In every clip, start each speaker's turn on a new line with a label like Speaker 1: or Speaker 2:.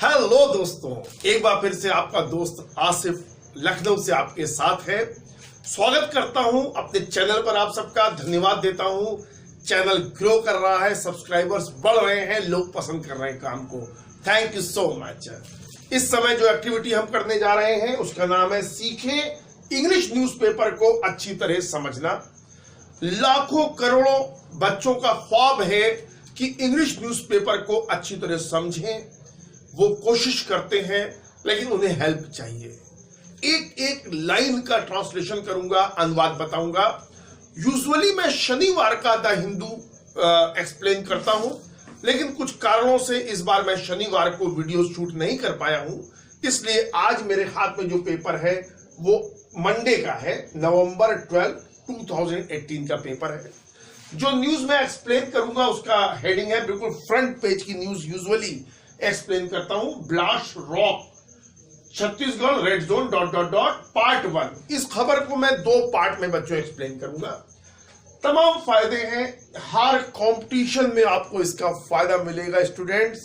Speaker 1: Hello दोस्तों, एक बार फिर से आपका दोस्त आसिफ लखनऊ से आपके साथ है। स्वागत करता हूं अपने चैनल पर, आप सबका धन्यवाद देता हूं। चैनल ग्रो कर रहा है, सब्सक्राइबर्स बढ़ रहे हैं, लोग पसंद कर रहे हैं काम को। Thank you so much. इस समय जो एक्टिविटी हम करने जा रहे हैं उसका नाम है सीखें इंग्लिश न्यूज़पेपर को अच्छी तरह समझना। लाखों करोड़ों बच्चों का ख्वाब है कि इंग्लिश न्यूज़पेपर को अच्छी तरह समझें। वो कोशिश करते हैं लेकिन उन्हें हेल्प चाहिए। एक एक लाइन का ट्रांसलेशन करूंगा, अनुवाद बताऊंगा। यूजुअली मैं शनिवार का द हिंदू एक्सप्लेन करता हूं, लेकिन कुछ कारणों से इस बार मैं शनिवार को वीडियो शूट नहीं कर पाया हूं, इसलिए आज मेरे हाथ में जो पेपर है वो मंडे का है, नवंबर 12, 2018 का पेपर है। जो न्यूज मैं एक्सप्लेन करूंगा उसका हेडिंग है, बिल्कुल फ्रंट पेज की न्यूज यूजुअली एक्सप्लेन करता हूं। Blast rock Chhattisgarh red zone ... part 1। इस खबर को मैं 2 पार्ट में बच्चों एक्सप्लेन करूंगा। तमाम फायदे हैं, हर कंपटीशन में आपको इसका फायदा मिलेगा। स्टूडेंट्स,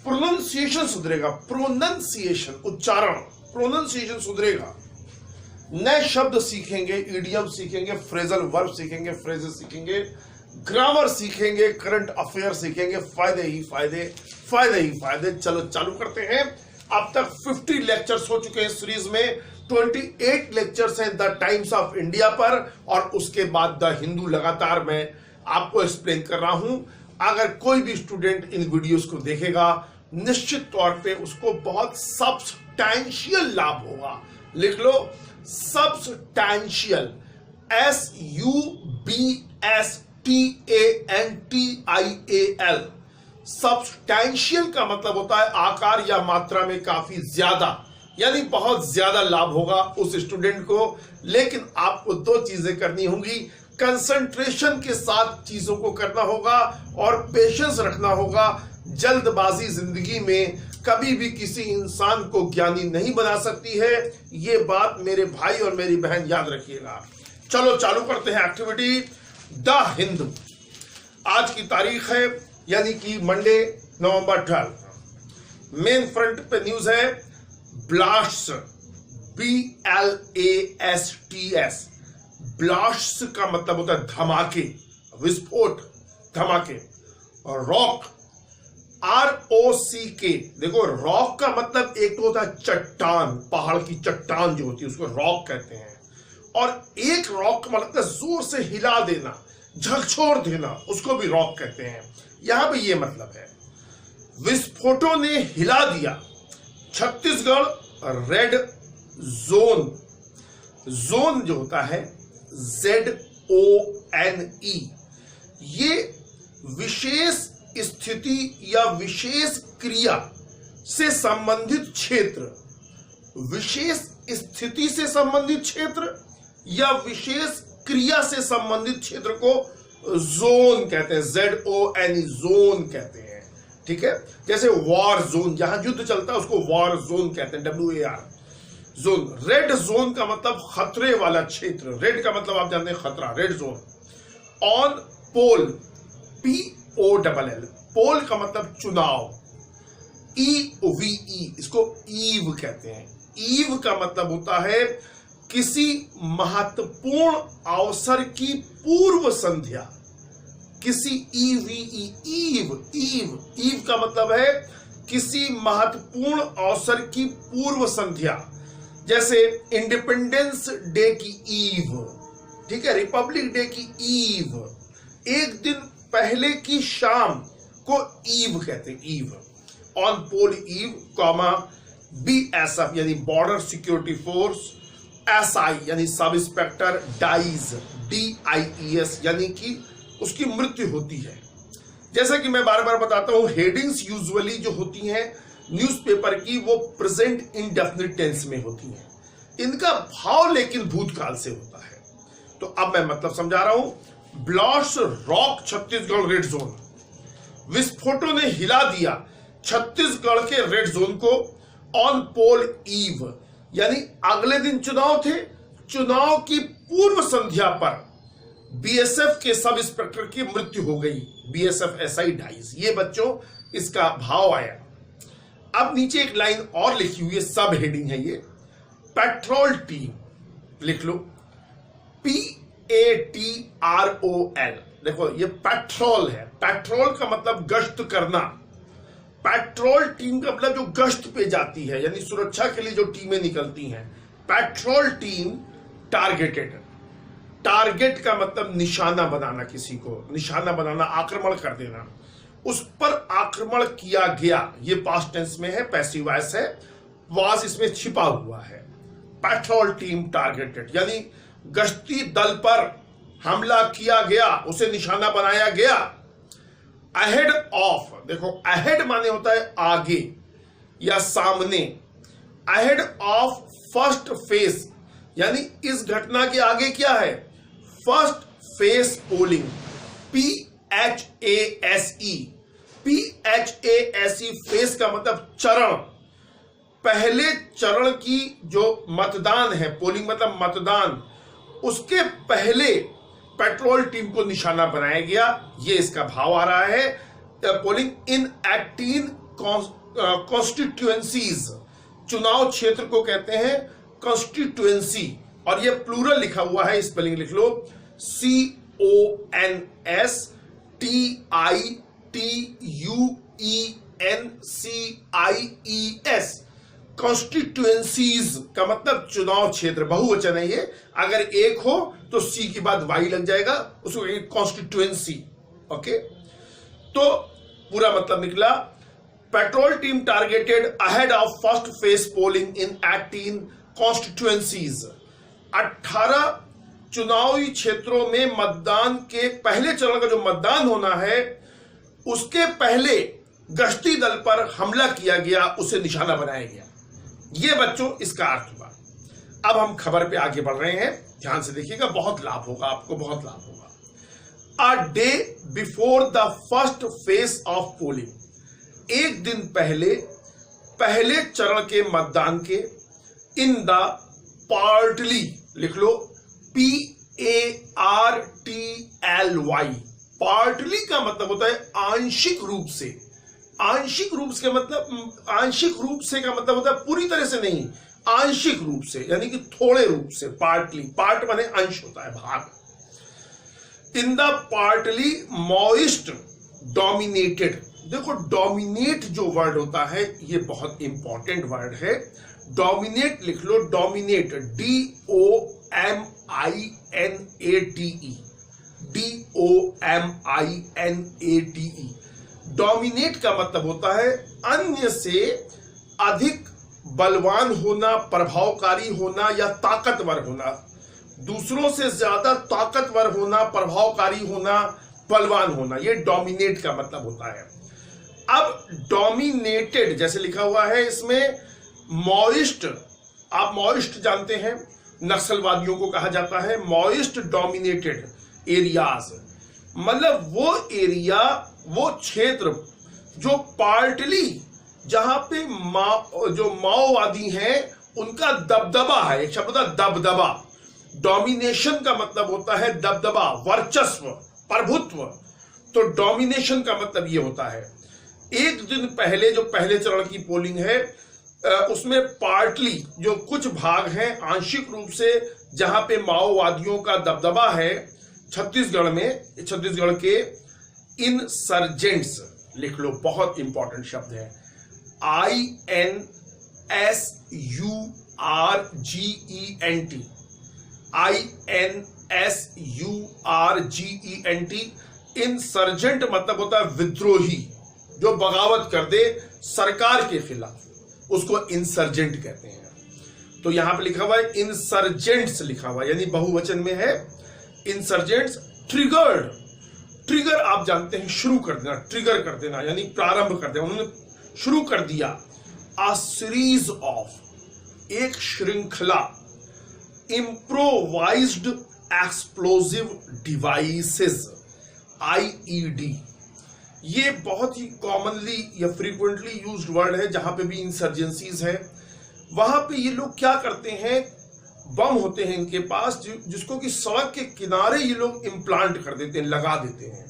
Speaker 1: प्रोनाउंसिएशन सुधरेगा, प्रोनाउंसिएशन उच्चारण, प्रोनाउंसिएशन सुधरेगा। नए शब्द सीखेंगे, इडियम सीखेंगे, फ्रेजल वर्ब सीखेंगे, फ्रेजेस सीखेंगे, ग्रामर सीखेंगे, करंट अफेयर सीखेंगे। फायदे ही फायदे, फायदे ही फायदे। चलो चालू करते हैं। अब तक 50 लेक्चर्स हो चुके हैं सीरीज में। 28 लेक्चर्स हैं द टाइम्स ऑफ इंडिया पर, और उसके बाद द हिंदू लगातार मैं आपको एक्सप्लेन कर रहा हूं। अगर कोई भी स्टूडेंट इन वीडियोस को देखेगा, निश्चित तौर पे उसको बहुत सब्सटैंशियल लाभ होगा। लिख लो, सब्सटैंशियल, SUBSTANTIAL। सब्सटैंशियल का मतलब होता है आकार या मात्रा में काफी ज्यादा, यानी बहुत ज्यादा लाभ होगा उस स्टूडेंट को। लेकिन आपको 2 चीजें करनी होंगी, कंसंट्रेशन के साथ चीजों को करना होगा और पेशेंस रखना होगा। जल्दबाजी जिंदगी में कभी भी किसी इंसान को ज्ञानी नहीं बना सकती है, ये बात मेरे भाई और मेरी बहन याद रखिएगा। चलो चालू करते हैं एक्टिविटी। द हिंदू, आज की तारीख है यानी कि मंडे नवंबर 12। मेन फ्रंट पे न्यूज है ब्लास्ट, BLASTS। ब्लास्ट का मतलब होता है धमाके, विस्फोट, धमाके। और रॉक, ROCK। देखो, रॉक का मतलब एक तो होता है चट्टान, पहाड़ की चट्टान जो होती है उसको रॉक कहते हैं, और एक रॉक का मतलब जोर से हिला देना, झकझोर देना, उसको भी रॉक कहते हैं। यहां पे ये मतलब है, विस्फोटों ने हिला दिया छत्तीसगढ़ रेड जोन। जोन जो होता है ZONE, ये विशेष स्थिति या विशेष क्रिया से संबंधित क्षेत्र, विशेष स्थिति से संबंधित क्षेत्र या विशेष क्रिया से संबंधित क्षेत्र को जोन कहते हैं, ZONE, जोन कहते हैं। ठीक है, जैसे वॉर जोन, जहां युद्ध चलता है उसको वॉर जोन कहते हैं, WAR जोन। रेड जोन का मतलब खतरे वाला क्षेत्र, रेड का मतलब आप जानते हैं खतरा, red zone. On poll, POLL, poll का मतलब चुनाव, EVE, इसको ईव कहते हैं। ईव का मतलब होता है किसी महत्वपूर्ण अवसर की पूर्व संध्या, किसी EVE, ईव का मतलब है किसी महत्वपूर्ण अवसर की पूर्व संध्या। जैसे इंडिपेंडेंस डे की ईव, ठीक है, रिपब्लिक डे की ईव, एक दिन पहले की शाम को ईव कहते हैं, eve. On poll eve, BSF यानी बॉर्डर सिक्योरिटी फोर्स, SI यानी सब इंस्पेक्टर डाइज, DIES यानी कि उसकी मृत्यु होती है। जैसा कि मैं बार बार बताता हूं, हेडिंग्स यूजुअली जो होती हैं न्यूज़पेपर की वो प्रेजेंट इंडेफिनिट टेंस में होती हैं, इनका भाव लेकिन भूतकाल से होता है। तो अब मैं मतलब समझा रहा हूं। Blast rock Chhattisgarh red zone, विस्फोटों ने हिला दिया छत्तीसगढ़ के रेड जोन को। ऑन पोल ईव यानी अगले दिन चुनाव थे, चुनाव की पूर्व संध्या पर बीएसएफ के सब इंस्पेक्टर की मृत्यु हो गई, बीएसएफ एसआई डाइज। ये बच्चों इसका भाव आया। अब नीचे एक लाइन और लिखी हुई है, सब हेडिंग है ये, पेट्रोल टीम लिख लो, PATROL। देखो ये पेट्रोल है, पेट्रोल का मतलब गश्त करना, पेट्रोल टीम का मतलब जो गश्त पे जाती है, यानी सुरक्षा के लिए जो टीमें निकलती हैं। पेट्रोल टीम टारगेटेड, टारगेट का मतलब निशाना बनाना, किसी को निशाना बनाना, आक्रमण कर देना, उस पर आक्रमण किया गया। ये पास्ट टेंस में है, पैसिव वॉइस है, वाज इसमें छिपा हुआ है। पेट्रोल टीम टारगेटेड यानी गश्ती दल पर हमला किया गया, उसे निशाना बनाया गया। अहेड ऑफ, देखो अहेड माने होता है आगे या सामने, अहेड ऑफ फर्स्ट फेस यानी इस घटना के आगे क्या है, first face polling, PHASE, face का मतलब चरण, पहले चरण की जो मतदान है, पोलिंग मतलब मतदान, उसके पहले पेट्रोल टीम को निशाना बनाया गया। ये इसका भाव आ रहा है। पोलिंग इन 18 कॉन्स्टिट्यूएंसीज, चुनाव क्षेत्र को कहते हैं कॉन्स्टिट्यूएंसी, और ये प्लूरल लिखा हुआ है, स्पेलिंग लिख लो, CONSTITUENCIES। कॉन्स्टिट्यूएंसीज का मतलब चुनाव क्षेत्र, बहुवचन है ये, अगर एक हो तो सी के बाद वाई लग जाएगा, उसको कहेंगे कॉन्स्टिट्यूएंसी। ओके, तो पूरा मतलब निकला, petrol team targeted ahead of first face polling in 18 constituencies. 18 चुनावी क्षेत्रों में मतदान के पहले चरण का जो मतदान होना है, उसके पहले गश्ती दल पर हमला किया गया, उसे निशाना बनाया गया। ये बच्चों इसका अर्थ हुआ। अब हम खबर पे आगे बढ़ रहे हैं, ध्यान से देखिएगा, बहुत लाभ होगा आपको, बहुत लाभ होगा। A day before the first face of polling, एक दिन पहले पहले चरण के मतदान के, इन द पार्टली लिख लो, PARTLY, पार्टली का मतलब होता है आंशिक रूप से। आंशिक रूप से मतलब, आंशिक रूप से का मतलब होता है पूरी तरह से नहीं, आंशिक रूप से यानी कि थोड़े रूप से। पार्टली, पार्ट माने अंश होता है, भाग। In the partly moist dominated, देखो डोमिनेट जो वर्ड होता है ये बहुत इंपॉर्टेंट वर्ड है। डोमिनेट लिख लो, डोमिनेट, DOMINATE, डोमिनेट का मतलब होता है अन्य से अधिक बलवान होना, प्रभावकारी होना या ताकतवर होना, दूसरों से ज्यादा ताकतवर होना, प्रभावकारी होना, बलवान होना, ये डोमिनेट का मतलब होता है। अब डोमिनेटेड जैसे लिखा हुआ है इसमें, मॉइस्ट, आप मॉइस्ट जानते हैं, नक्सलवादियों को कहा जाता है मॉइस्ट डोमिनेटेड एरियाज, मतलब वो एरिया, वो क्षेत्र जो पार्टली, जहां पे जो माओवादी हैं उनका दबदबा है। एक शब्द होता है दबदबा, डोमिनेशन का मतलब होता है दबदबा, वर्चस्व, प्रभुत्व, तो डोमिनेशन का मतलब ये होता है। एक दिन पहले जो पहले चरण की पोलिंग है, उसमें पार्टली जो कुछ भाग हैं आंशिक रूप से, जहां पे माओवादियों का दबदबा है, छत्तीसगढ़ में, छत्तीसगढ़ के इंसर्जेंट्स लिख लो, बहुत इंपॉर्टेंट शब्द है, INSURGENT, इंसर्जेंट मतलब होता है विद्रोही, जो बगावत कर दे सरकार के खिलाफ, उसको इंसर्जेंट कहते हैं। तो यहां पे लिखा हुआ है इंसर्जेंट्स लिखा हुआ है, यानी बहुवचन में है इंसर्जेंट्स। ट्रिगर्ड, ट्रिगर आप जानते हैं शुरू कर देना, ट्रिगर कर देना यानी प्रारंभ कर देना, उन्होंने शुरू कर दिया। अ सीरीज ऑफ, एक श्रृंखला, इम्प्रोवाइज्ड एक्सप्लोजिव डिवाइसेस, IED, ये बहुत ही कॉमनली या फ्रीक्वेंटली यूज्ड वर्ड है। जहां पे भी इंसर्जेंसीज है वहां पे ये लोग क्या करते हैं, बम होते हैं इनके पास, जिसको कि सड़क के किनारे ये लोग इम्प्लांट कर देते हैं, लगा देते हैं,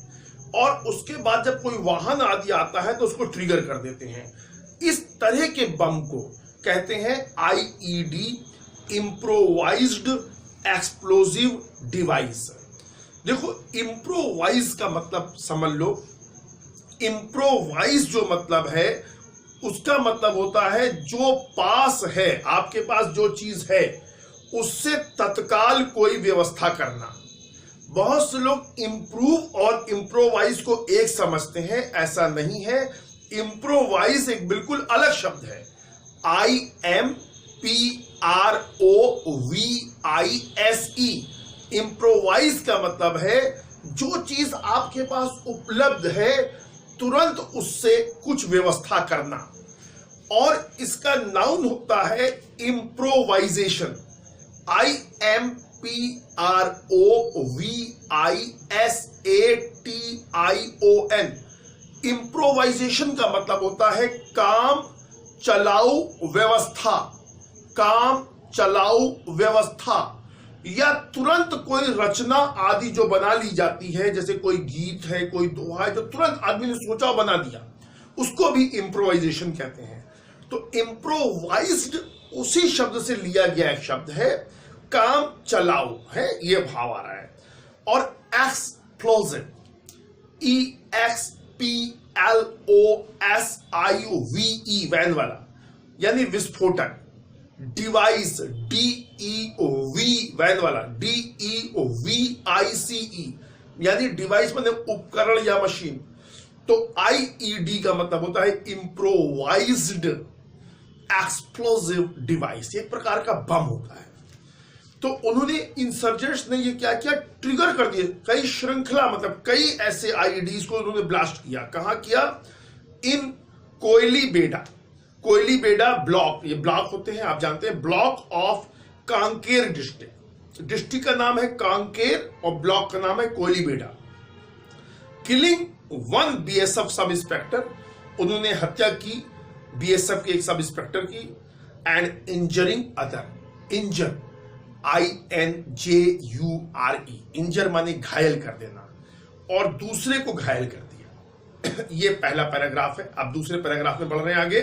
Speaker 1: और उसके बाद जब कोई वाहन आदि आता है तो उसको ट्रिगर कर देते हैं। इस तरह के बम को कहते हैं आईईडी, इम्प्रोवाइज्ड एक्सप्लोजिव डिवाइस। देखो इम्प्रोवाइज का मतलब समझ लो, इम्प्रोवाइज जो मतलब है उसका मतलब होता है जो पास है, आपके पास जो चीज है उससे तत्काल कोई व्यवस्था करना। बहुत से लोग इम्प्रूव और इम्प्रोवाइज को एक समझते हैं, ऐसा नहीं है। इम्प्रोवाइज एक बिल्कुल अलग शब्द है, IMPROVISE। इम्प्रोवाइज का मतलब है जो चीज आपके पास उपलब्ध है तुरंत उससे कुछ व्यवस्था करना, और इसका नाउन होता है इम्प्रोवाइजेशन, IMPROVISATION। इम्प्रोवाइजेशन का मतलब होता है काम चलाऊ व्यवस्था, काम चलाऊ व्यवस्था, या तुरंत कोई रचना आदि जो बना ली जाती है, जैसे कोई गीत है, कोई दोहा है, जो तुरंत आदमी ने सोचा बना दिया, उसको भी इम्प्रोवाइजेशन कहते हैं। तो इम्प्रोवाइज्ड उसी शब्द से लिया गया एक शब्द है, काम चलाओ है, ये भाव आ रहा है। और एक्सप्लोजिव, EXPLOSIVE वैन वाला, यानी विस्फोटक। डिवाइस, DEV वैन वाला, DEVICE, यानी डिवाइस मतलब उपकरण या मशीन। तो IED का मतलब होता है इम्प्रोवाइज्ड एक्सप्लोजिव डिवाइस, एक प्रकार का बम होता है। तो उन्होंने इंसर्जेंट्स ने ये क्या किया, ट्रिगर कर दिए कई श्रृंखला, मतलब कई ऐसे आईईडीज को उन्होंने ब्लास्ट किया। कहां किया? इन कोयलीबेड़ा, कोयलीबेड़ा ब्लॉक, ये ब्लॉक होते हैं आप जानते हैं, block of Kanker district. District का नाम है कांकेर और ब्लॉक का नाम है Koyalibeda. Killing 1 BSF sub inspector, उन्होंने हत्या की बीएसएफ के एक सब इंस्पेक्टर की। And injuring other, injure INJURE, injure माने घायल कर देना, और दूसरे को घायल कर दिया। ये पहला पैराग्राफ है। अब दूसरे पैराग्राफ में बढ़ रहे हैं आगे।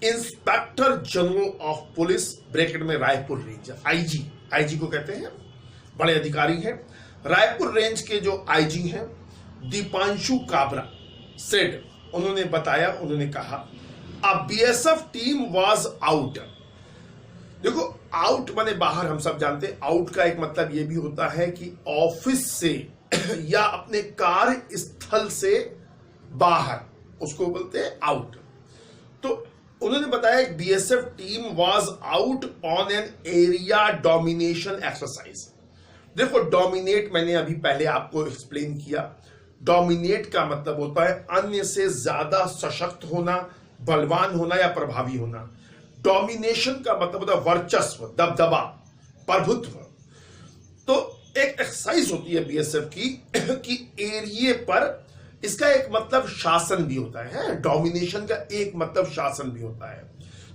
Speaker 1: Inspector general of police bracket में रायपुर रेंज, आईजी को कहते हैं, बड़े अधिकारी हैं। रायपुर रेंज के जो आईजी हैं दीपांशु काबरा सेड, उन्होंने बताया, उन्होंने कहा अ बीएसएफ टीम वाज आउट। देखो आउट माने बाहर, हम सब जानते हैं। आउट का एक मतलब यह भी होता है कि ऑफिस से या अपने कार्य स्थल से बाहर, उसको बोलते हैं आउट। तो उन्होंने बताया BSF team was out on an area domination exercise. देखो डोमिनेट मैंने अभी पहले आपको एक्सप्लेन किया। डोमिनेट का मतलब होता है अन्य से ज्यादा सशक्त होना, बलवान होना या प्रभावी होना। डोमिनेशन का मतलब होता है वर्चस्व, दबदबा, प्रभुत्व। तो एक एक्सरसाइज होती है बीएसएफ की कि एरिया पर, इसका एक मतलब शासन भी होता है। डोमिनेशन का एक मतलब शासन भी होता है।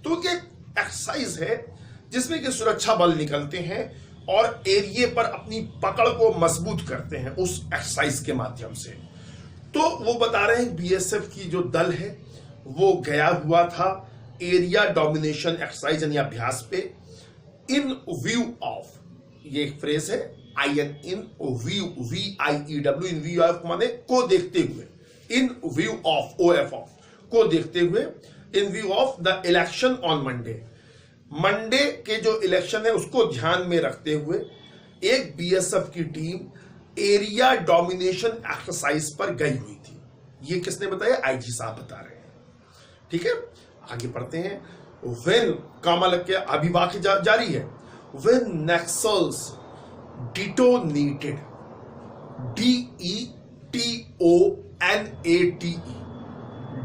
Speaker 1: तो एक एक्सरसाइज है जिसमें कि सुरक्षा बल निकलते हैं और एरिया पर अपनी पकड़ को मजबूत करते हैं उस एक्सरसाइज के माध्यम से। तो वो बता रहे हैं बीएसएफ की जो दल है वो गया हुआ था एरिया डोमिनेशन एक्सरसाइज यानी अभ्यास पे। इन व्यू ऑफ, ये एक फ्रेज है, इन view, VIEW, in view of माने को देखते हुए, इन व्यू ऑफ, OF ऑफ, को देखते हुए, इन view of the election on Monday, Monday के जो इलेक्शन है उसको ध्यान में रखते हुए एक बीएसएफ की टीम एरिया डोमिनेशन एक्सरसाइज पर गई हुई थी। ये किसने बताया? आईजी साहब बता रहे हैं। ठीक है, आगे पढ़ते हैं। व्हेन कामा लग के अभी वाक्य जारी है। When Naxals detonated, DETONATE,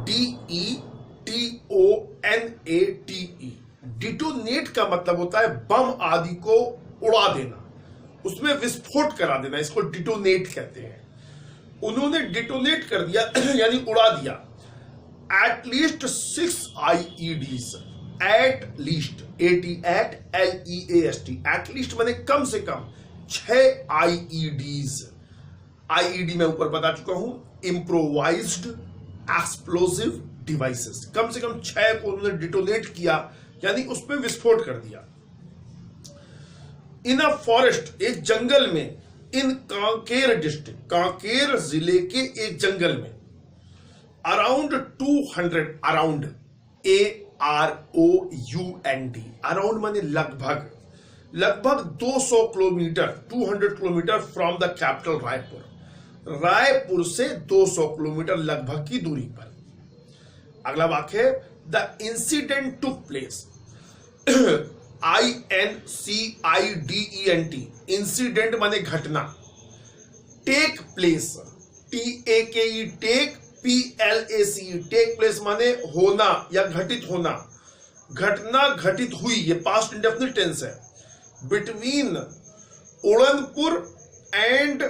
Speaker 1: DETONATE, detonate का मतलब होता है बम आदि को उड़ा देना, उसमें विस्फोट करा देना, इसको डिटोनेट कहते हैं। उन्होंने डिटोनेट कर दिया यानी उड़ा दिया at least 6 IEDs, at least, AT at least माने कम से कम 6 IEDs। IED मैं ऊपर बता चुका हूं, इम्प्रोवाइज्ड एक्सप्लोजिव डिवाइसेस, कम से कम 6 को उन्होंने डिटोनेट किया, यानी उस पर विस्फोट कर दिया। इन अ फॉरेस्ट, एक जंगल में, इन कांकेर डिस्ट्रिक्ट, कांकेर जिले के एक जंगल में, अराउंड 200, अराउंड AROUND, अराउंड माने लगभग, लगभग 200 kilometre, 200 kilometre from the capital Raipur, Raipur से 200 किलोमीटर लगभग की दूरी पर। अगला वाक्य है the incident took place, INCIDENT, incident माने घटना, take place, TAKE, take, PLACE, take place माने होना या घटित होना, घटना घटित हुई, ये पास्ट इंडेफिनिट टेंस है, between Udanpur and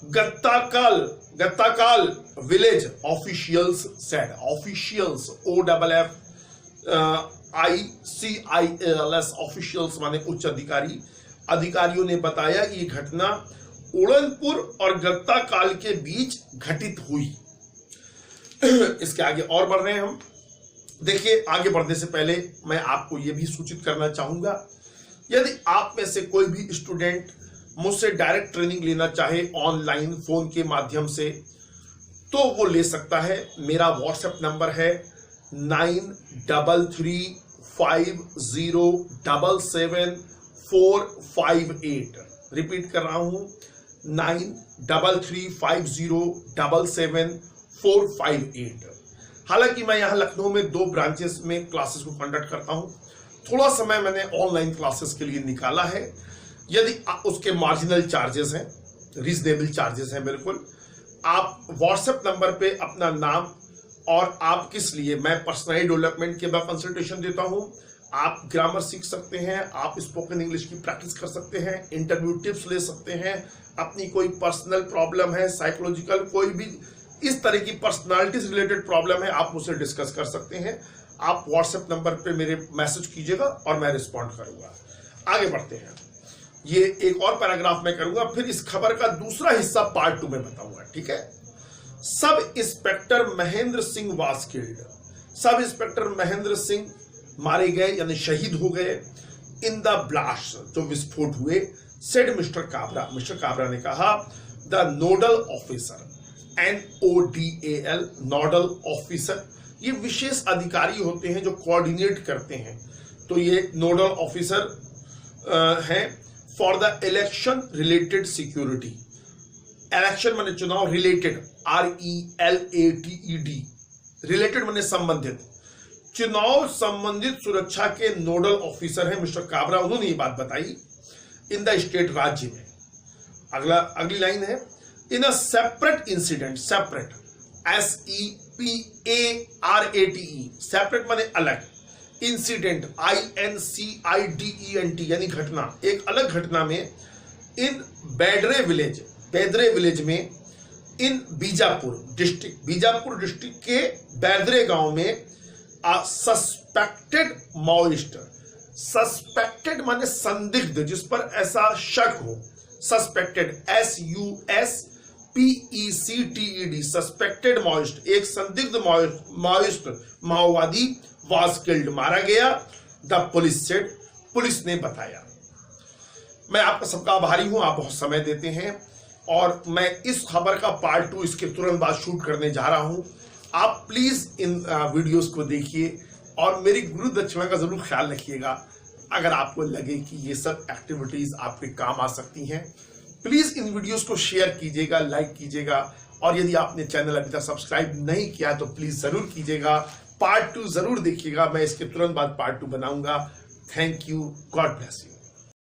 Speaker 1: Gattakal village, officials said, officials, OFFICIALS, officials माने उच्च अधिकारी, अधिकारियों ने बताया कि ये घटना उड़नपुर और गत्ताकाल के बीच घटित हुई। इसके आगे और बढ़ रहे हैं हम। देखिए, आगे बढ़ने से पहले मैं आपको यह भी सूचित करना चाहूंगा, यदि आप में से कोई भी स्टूडेंट मुझसे डायरेक्ट ट्रेनिंग लेना चाहे ऑनलाइन फोन के माध्यम से, तो वो ले सकता है। मेरा व्हाट्सएप नंबर है 9335077458। रिपीट कर रहा हूं, 9335077458। हालांकि मैं यहां लखनऊ में 2 ब्रांचेस में क्लासेस को कंडक्ट करता हूं, थोड़ा समय मैंने ऑनलाइन क्लासेस के लिए निकाला है। यदि उसके मार्जिनल चार्जेस हैं, रीजनेबल चार्जेस हैं बिल्कुल। आप व्हाट्सएप नंबर पे अपना नाम और आप किस लिए, मैं पर्सनल डेवलपमेंट के बाद कंसल्टेशन देता हूं, आप ग्रामर सीख सकते हैं, आप स्पोकन इंग्लिश की प्रैक्टिस कर सकते हैं, इंटरव्यू टिप्स ले सकते हैं, अपनी कोई पर्सनल प्रॉब्लम है, साइकोलॉजिकल कोई भी इस तरह की पर्सनालिटी से रिलेटेड प्रॉब्लम है, आप मुझसे डिस्कस कर सकते हैं। आप व्हाट्सएप नंबर पे मेरे मैसेज कीजिएगा और मैं रिस्पॉन्ड करूंगा। आगे बढ़ते हैं, ये एक और पैराग्राफ में करूंगा, फिर इस खबर का दूसरा हिस्सा पार्ट 2 में बताऊंगा, ठीक है। Sub inspector Mahendra Singh was killed, sub inspector Mahendra Singh मारे गए यानी शहीद हो गए। इन द ब्लास्ट, जो विस्फोट हुए, said mister Kabra, mister Kabra ने कहा, the nodal officer, NODAL, nodal officer, ये विशेष अधिकारी होते हैं जो कोऑर्डिनेट करते हैं, तो ये नोडल ऑफिसर हैं for the election related security. Election माने चुनाव, रिलेटेड RELATED, रिलेटेड माने संबंधित, चुनाव संबंधित सुरक्षा के नोडल ऑफिसर हैं मिस्टर काबरा। उन्होंने ये बात बताई इन द स्टेट, राज्य में। अगली लाइन है, in a separate incident, separate SEPARATE, separate माने अलग, इंसिडेंट INCIDENT यानी घटना, एक अलग घटना में, इन बेदरे विलेज, बेदरे विलेज में, इन बीजापुर डिस्ट्रिक्ट, बीजापुर डिस्ट्रिक्ट के बेदरे गांव में, सस्पेक्टेड माओइस्ट, सस्पेक्टेड माने संदिग्ध, जिस पर ऐसा शक हो, सस्पेक्टेड SUSPECTED, सस्पेक्टेड माओइस्ट, एक संदिग्ध माओइस्ट, माओवादी, वाज किल्ड, मारा गया। द पुलिस सेड, पुलिस ने बताया। मैं आपका सबका आभारी हूं, आप बहुत समय देते हैं, और मैं इस खबर का पार्ट 2 इसके तुरंत बाद शूट करने जा रहा हूं। आप प्लीज इन वीडियोस को देखिए और मेरी गुरु दक्षिणा का जरूर ख्याल रखिएगा। अगर आपको लगे कि ये सब एक्टिविटीज आपके काम आ सकती हैं, प्लीज इन वीडियोस को शेयर कीजिएगा, लाइक कीजिएगा, और यदि आपने चैनल अभी तक सब्सक्राइब नहीं किया तो प्लीज जरूर कीजिएगा। पार्ट 2 जरूर देखिएगा, मैं इसके तुरंत बाद पार्ट 2 बनाऊंगा। Thank you, God bless you.